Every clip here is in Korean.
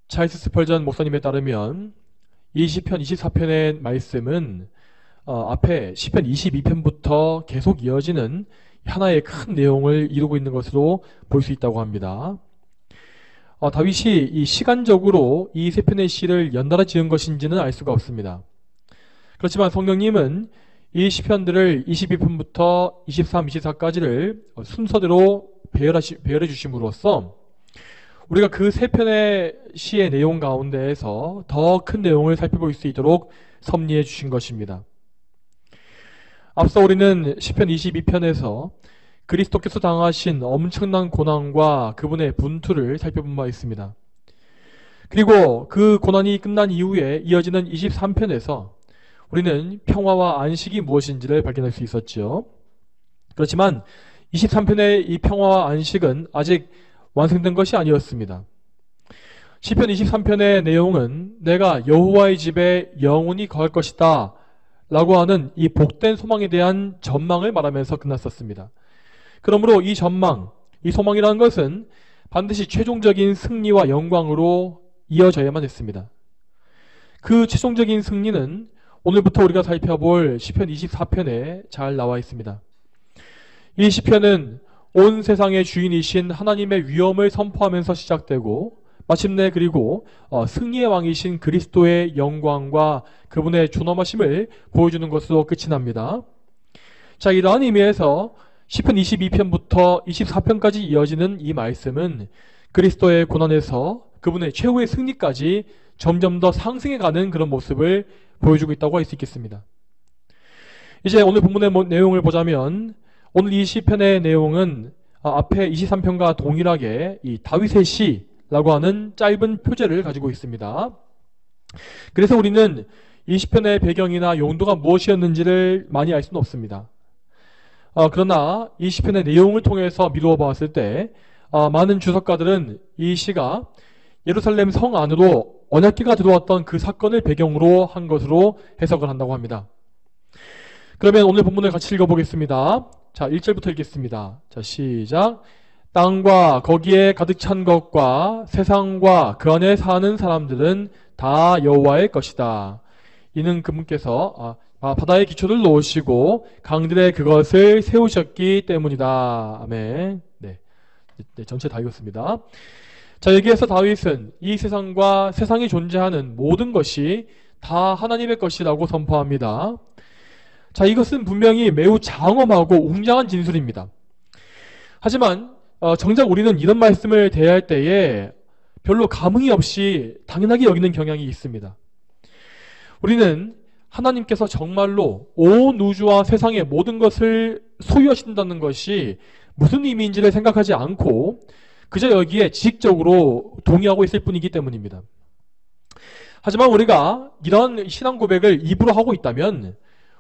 찰스 스펄전 목사님에 따르면 이 시편 24편의 말씀은 앞에 시편 22편부터 계속 이어지는 하나의 큰 내용을 이루고 있는 것으로 볼 수 있다고 합니다. 다윗이 이 시간적으로 이 세 편의 시를 연달아 지은 것인지는 알 수가 없습니다. 그렇지만 성령님은 이 시편들을 22편부터 23, 24까지를 순서대로 배열해 주심으로써 우리가 그 세 편의 시의 내용 가운데에서 더 큰 내용을 살펴볼 수 있도록 섭리해 주신 것입니다. 앞서 우리는 시편 22편에서 그리스도께서 당하신 엄청난 고난과 그분의 분투를 살펴본 바 있습니다. 그리고 그 고난이 끝난 이후에 이어지는 23편에서 우리는 평화와 안식이 무엇인지를 발견할 수 있었죠. 그렇지만 23편의 이 평화와 안식은 아직 완성된 것이 아니었습니다. 시편 23편의 내용은 내가 여호와의 집에 영원히 거할 것이다 라고 하는 이 복된 소망에 대한 전망을 말하면서 끝났었습니다. 그러므로 이 전망, 이 소망이라는 것은 반드시 최종적인 승리와 영광으로 이어져야만 했습니다. 그 최종적인 승리는 오늘부터 우리가 살펴볼 시편 24편에 잘 나와 있습니다. 이 시편은 온 세상의 주인이신 하나님의 위엄을 선포하면서 시작되고 마침내 그리고 승리의 왕이신 그리스도의 영광과 그분의 존엄하심을 보여주는 것으로 끝이 납니다. 자, 이러한 의미에서 시편 22편부터 24편까지 이어지는 이 말씀은 그리스도의 고난에서 그분의 최후의 승리까지 점점 더 상승해가는 그런 모습을 보여주고 있다고 할 수 있겠습니다. 이제 오늘 본문의 내용을 보자면 오늘 이 시편의 내용은 앞에 23편과 동일하게 이 다윗의 시라고 하는 짧은 표제를 가지고 있습니다. 그래서 우리는 이 시편의 배경이나 용도가 무엇이었는지를 많이 알 수는 없습니다. 그러나 이 시편의 내용을 통해서 미루어 보았을 때 많은 주석가들은 이 시가 예루살렘 성 안으로 언약궤가 들어왔던 그 사건을 배경으로 한 것으로 해석을 한다고 합니다. 그러면 오늘 본문을 같이 읽어보겠습니다. 자, 1절부터 읽겠습니다. 자, 시작. 땅과 거기에 가득 찬 것과 세상과 그 안에 사는 사람들은 다 여호와의 것이다. 이는 그분께서 바다의 기초를 놓으시고 강들에 그것을 세우셨기 때문이다. 아멘. 네, 전체 다 읽었습니다. 자, 여기에서 다윗은 이 세상과 세상에 존재하는 모든 것이 다 하나님의 것이라고 선포합니다. 자, 이것은 분명히 매우 장엄하고 웅장한 진술입니다. 하지만 정작 우리는 이런 말씀을 대할 때에 별로 감흥이 없이 당연하게 여기는 경향이 있습니다. 우리는 하나님께서 정말로 온 우주와 세상의 모든 것을 소유하신다는 것이 무슨 의미인지를 생각하지 않고 그저 여기에 지식적으로 동의하고 있을 뿐이기 때문입니다. 하지만 우리가 이런 신앙 고백을 입으로 하고 있다면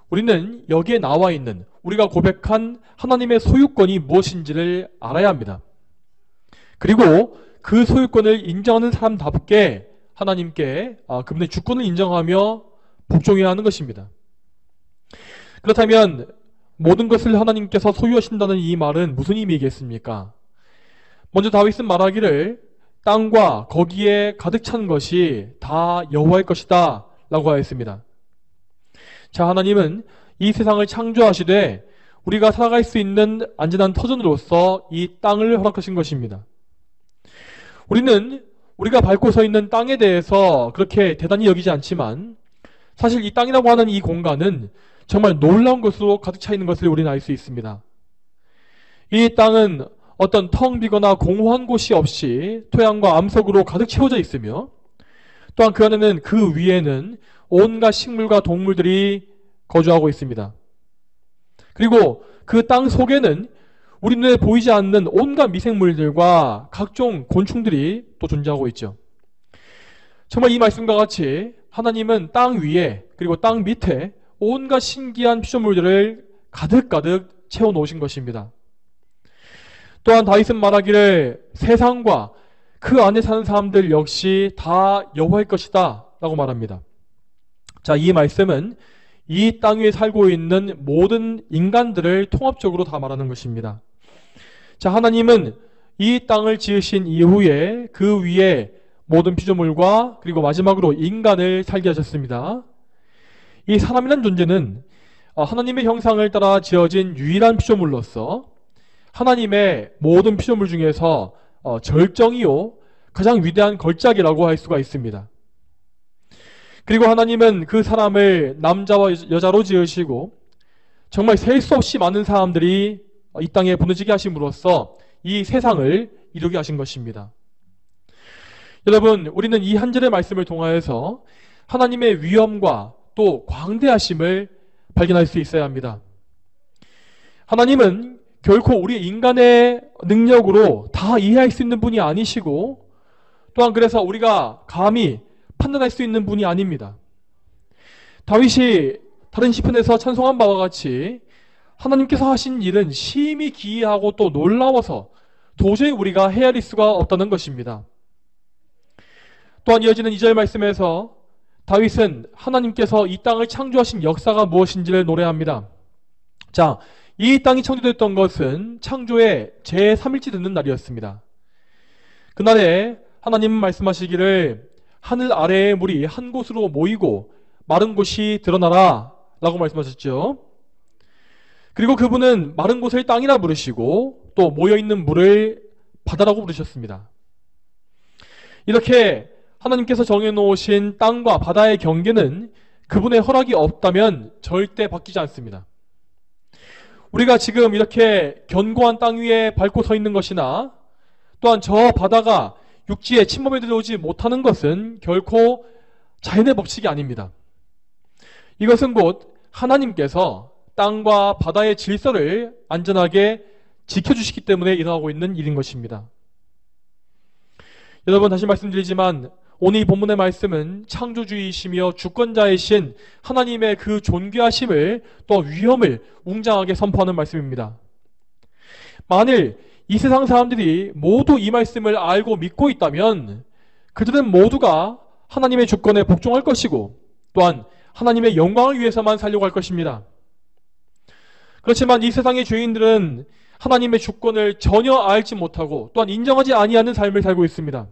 우리는 여기에 나와 있는 우리가 고백한 하나님의 소유권이 무엇인지를 알아야 합니다. 그리고 그 소유권을 인정하는 사람답게 하나님께 그분의 주권을 인정하며 복종해야 하는 것입니다. 그렇다면 모든 것을 하나님께서 소유하신다는 이 말은 무슨 의미겠습니까? 먼저 다윗은 말하기를 땅과 거기에 가득 찬 것이 다 여호와의 것이다 라고 하였습니다. 자, 하나님은 이 세상을 창조하시되 우리가 살아갈 수 있는 안전한 터전으로서 이 땅을 허락하신 것입니다. 우리는 우리가 밟고 서 있는 땅에 대해서 그렇게 대단히 여기지 않지만 사실 이 땅이라고 하는 이 공간은 정말 놀라운 것으로 가득 차 있는 것을 우리는 알 수 있습니다. 이 땅은 어떤 텅 비거나 공허한 곳이 없이 토양과 암석으로 가득 채워져 있으며 또한 그 안에는 그 위에는 온갖 식물과 동물들이 거주하고 있습니다. 그리고 그 땅 속에는 우리 눈에 보이지 않는 온갖 미생물들과 각종 곤충들이 또 존재하고 있죠. 정말 이 말씀과 같이 하나님은 땅 위에 그리고 땅 밑에 온갖 신기한 피조물들을 가득가득 채워놓으신 것입니다. 또한 다윗은 말하기를 세상과 그 안에 사는 사람들 역시 다 여호와의 것이다 라고 말합니다. 자, 이 말씀은 이 땅 위에 살고 있는 모든 인간들을 통합적으로 다 말하는 것입니다. 자, 하나님은 이 땅을 지으신 이후에 그 위에 모든 피조물과 그리고 마지막으로 인간을 살게 하셨습니다. 이 사람이란 존재는 하나님의 형상을 따라 지어진 유일한 피조물로서 하나님의 모든 피조물 중에서 절정이요 가장 위대한 걸작이라고 할 수가 있습니다. 그리고 하나님은 그 사람을 남자와 여자로 지으시고 정말 셀 수 없이 많은 사람들이 이 땅에 보내지게 하심으로써 이 세상을 이루게 하신 것입니다. 여러분, 우리는 이 한 절의 말씀을 통하여서 하나님의 위엄과 또 광대하심을 발견할 수 있어야 합니다. 하나님은 결코 우리 인간의 능력으로 다 이해할 수 있는 분이 아니시고 또한 그래서 우리가 감히 판단할 수 있는 분이 아닙니다. 다윗이 다른 시편에서 찬송한 바와 같이 하나님께서 하신 일은 심히 기이하고 또 놀라워서 도저히 우리가 헤아릴 수가 없다는 것입니다. 또한 이어지는 2절 말씀에서 다윗은 하나님께서 이 땅을 창조하신 역사가 무엇인지를 노래합니다. 자, 이 땅이 창조됐던 것은 창조의 제3일째 되는 날이었습니다. 그날에 하나님은 말씀하시기를 하늘 아래의 물이 한 곳으로 모이고 마른 곳이 드러나라 라고 말씀하셨죠. 그리고 그분은 마른 곳을 땅이라 부르시고 또 모여있는 물을 바다라고 부르셨습니다. 이렇게 하나님께서 정해놓으신 땅과 바다의 경계는 그분의 허락이 없다면 절대 바뀌지 않습니다. 우리가 지금 이렇게 견고한 땅 위에 밟고 서 있는 것이나 또한 저 바다가 육지에 침범해 들어오지 못하는 것은 결코 자연의 법칙이 아닙니다. 이것은 곧 하나님께서 땅과 바다의 질서를 안전하게 지켜주시기 때문에 일어나고 있는 일인 것입니다. 여러분, 다시 말씀드리지만 오늘 이 본문의 말씀은 창조주이시며 주권자이신 하나님의 그 존귀하심을 또 위엄을 웅장하게 선포하는 말씀입니다. 만일 이 세상 사람들이 모두 이 말씀을 알고 믿고 있다면 그들은 모두가 하나님의 주권에 복종할 것이고 또한 하나님의 영광을 위해서만 살려고 할 것입니다. 그렇지만 이 세상의 죄인들은 하나님의 주권을 전혀 알지 못하고 또한 인정하지 아니하는 삶을 살고 있습니다.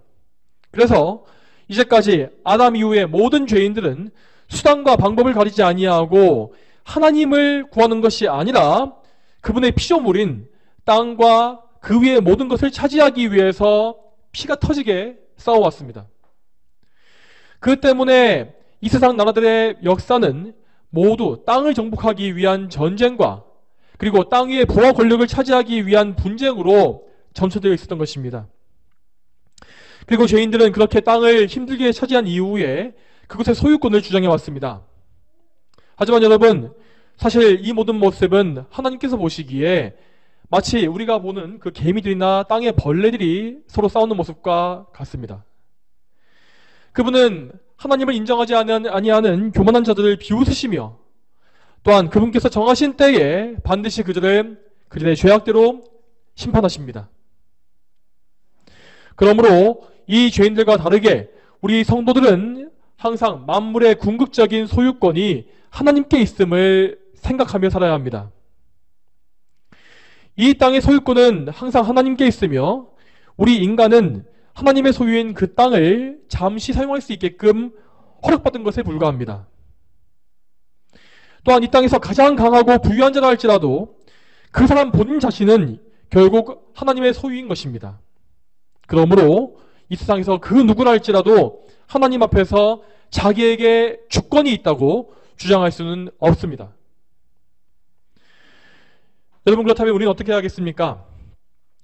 그래서 이제까지 아담 이후의 모든 죄인들은 수단과 방법을 가리지 아니하고 하나님을 구하는 것이 아니라 그분의 피조물인 땅과 그 위의 모든 것을 차지하기 위해서 피가 터지게 싸워왔습니다. 그 때문에 이 세상 나라들의 역사는 모두 땅을 정복하기 위한 전쟁과 그리고 땅 위의 부와 권력을 차지하기 위한 분쟁으로 점쳐되어 있었던 것입니다. 그리고 죄인들은 그렇게 땅을 힘들게 차지한 이후에 그곳의 소유권을 주장해 왔습니다. 하지만 여러분, 사실 이 모든 모습은 하나님께서 보시기에 마치 우리가 보는 그 개미들이나 땅의 벌레들이 서로 싸우는 모습과 같습니다. 그분은 하나님을 인정하지 아니하는 교만한 자들을 비웃으시며 또한 그분께서 정하신 때에 반드시 그들의 죄악대로 심판하십니다. 그러므로 이 죄인들과 다르게 우리 성도들은 항상 만물의 궁극적인 소유권이 하나님께 있음을 생각하며 살아야 합니다. 이 땅의 소유권은 항상 하나님께 있으며 우리 인간은 하나님의 소유인 그 땅을 잠시 사용할 수 있게끔 허락받은 것에 불과합니다. 또한 이 땅에서 가장 강하고 부유한 자라 할지라도 그 사람 본인 자신은 결국 하나님의 소유인 것입니다. 그러므로 이 세상에서 그 누구라 할지라도 하나님 앞에서 자기에게 주권이 있다고 주장할 수는 없습니다. 여러분, 그렇다면 우리는 어떻게 하겠습니까?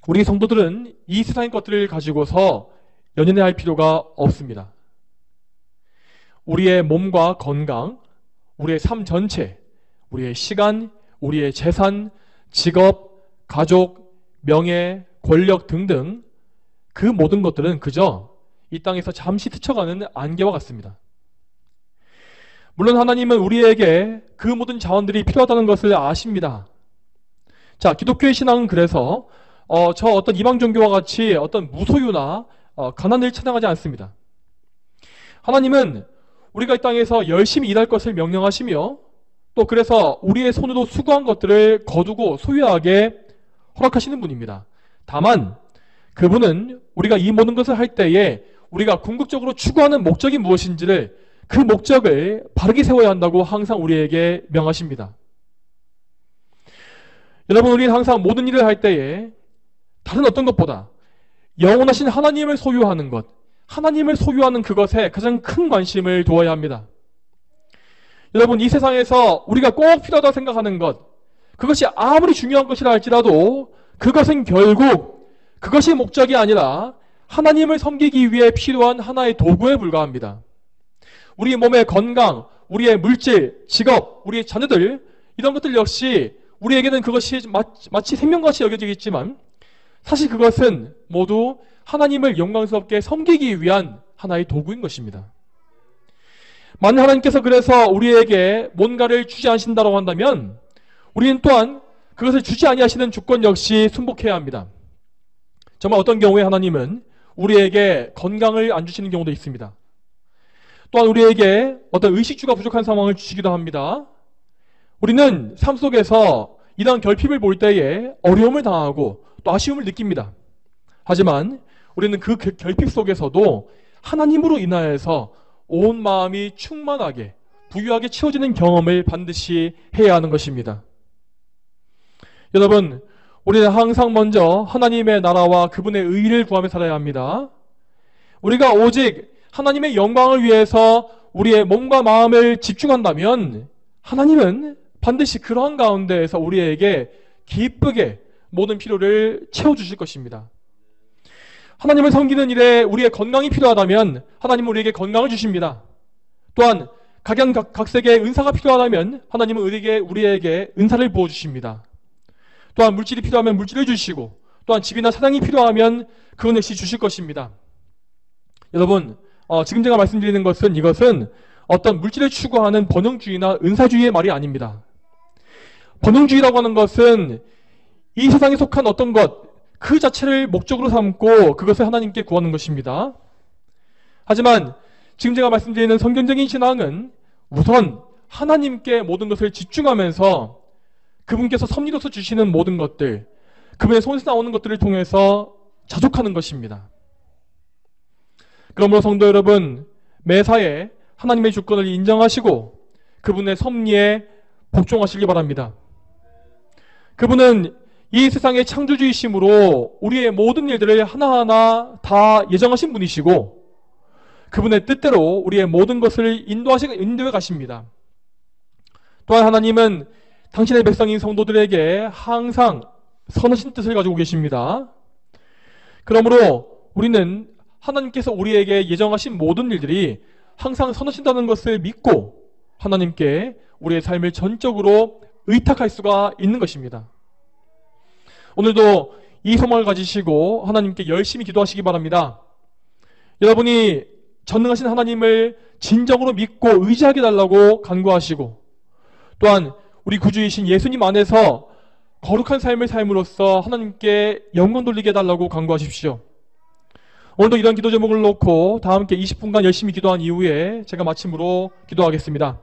우리 성도들은 이 세상의 것들을 가지고서 연연해할 필요가 없습니다. 우리의 몸과 건강, 우리의 삶 전체, 우리의 시간, 우리의 재산, 직업, 가족, 명예, 권력 등등 그 모든 것들은 그저 이 땅에서 잠시 스쳐가는 안개와 같습니다. 물론 하나님은 우리에게 그 모든 자원들이 필요하다는 것을 아십니다. 자, 기독교의 신앙은 그래서 저 어떤 이방 종교와 같이 어떤 무소유나 가난을 찬양하지 않습니다. 하나님은 우리가 이 땅에서 열심히 일할 것을 명령하시며 또 그래서 우리의 손으로 수고한 것들을 거두고 소유하게 허락하시는 분입니다. 다만 그분은 우리가 이 모든 것을 할 때에 우리가 궁극적으로 추구하는 목적이 무엇인지를 그 목적을 바르게 세워야 한다고 항상 우리에게 명하십니다. 여러분, 우리는 항상 모든 일을 할 때에 다른 어떤 것보다 영원하신 하나님을 소유하는 것, 하나님을 소유하는 그것에 가장 큰 관심을 두어야 합니다. 여러분, 이 세상에서 우리가 꼭 필요하다고 생각하는 것, 그것이 아무리 중요한 것이라 할지라도 그것은 결국 그것이 목적이 아니라 하나님을 섬기기 위해 필요한 하나의 도구에 불과합니다. 우리 몸의 건강, 우리의 물질, 직업, 우리의 자녀들, 이런 것들 역시 우리에게는 그것이 마치 생명같이 여겨지겠지만 사실 그것은 모두 하나님을 영광스럽게 섬기기 위한 하나의 도구인 것입니다. 만약 하나님께서 그래서 우리에게 뭔가를 주지 않으신다고 한다면 우리는 또한 그것을 주지 아니하시는 주권 역시 순복해야 합니다. 정말 어떤 경우에 하나님은 우리에게 건강을 안 주시는 경우도 있습니다. 또한 우리에게 어떤 의식주가 부족한 상황을 주시기도 합니다. 우리는 삶 속에서 이런 결핍을 볼 때에 어려움을 당하고 또 아쉬움을 느낍니다. 하지만 우리는 그 결핍 속에서도 하나님으로 인하여서 온 마음이 충만하게 부유하게 채워지는 경험을 반드시 해야 하는 것입니다. 여러분, 우리는 항상 먼저 하나님의 나라와 그분의 의를 구하며 살아야 합니다. 우리가 오직 하나님의 영광을 위해서 우리의 몸과 마음을 집중한다면 하나님은 반드시 그러한 가운데에서 우리에게 기쁘게 모든 필요를 채워주실 것입니다. 하나님을 섬기는 일에 우리의 건강이 필요하다면 하나님은 우리에게 건강을 주십니다. 또한 각양각색의 은사가 필요하다면 하나님은 우리에게 은사를 부어주십니다. 또한 물질이 필요하면 물질을 주시고 또한 집이나 사랑이 필요하면 그것 역시 주실 것입니다. 여러분, 지금 제가 말씀드리는 것은 이것은 어떤 물질을 추구하는 번영주의나 은사주의의 말이 아닙니다. 번영주의라고 하는 것은 이 세상에 속한 어떤 것, 그 자체를 목적으로 삼고 그것을 하나님께 구하는 것입니다. 하지만 지금 제가 말씀드리는 성경적인 신앙은 우선 하나님께 모든 것을 집중하면서 그분께서 섭리로서 주시는 모든 것들, 그분의 손에서 나오는 것들을 통해서 자족하는 것입니다. 그러므로 성도 여러분, 매사에 하나님의 주권을 인정하시고 그분의 섭리에 복종하시기 바랍니다. 그분은 이 세상의 창조주이심으로 우리의 모든 일들을 하나하나 다 예정하신 분이시고 그분의 뜻대로 우리의 모든 것을 인도해 가십니다. 또한 하나님은 당신의 백성인 성도들에게 항상 선하신 뜻을 가지고 계십니다. 그러므로 우리는 하나님께서 우리에게 예정하신 모든 일들이 항상 선하신다는 것을 믿고 하나님께 우리의 삶을 전적으로 의탁할 수가 있는 것입니다. 오늘도 이 소망을 가지시고 하나님께 열심히 기도하시기 바랍니다. 여러분이 전능하신 하나님을 진정으로 믿고 의지하게 달라고 간구하시고 또한 우리 구주이신 예수님 안에서 거룩한 삶을 삶으로써 하나님께 영광 돌리게 해달라고 간구하십시오. 오늘도 이런 기도 제목을 놓고 다 함께 20분간 열심히 기도한 이후에 제가 마침으로 기도하겠습니다.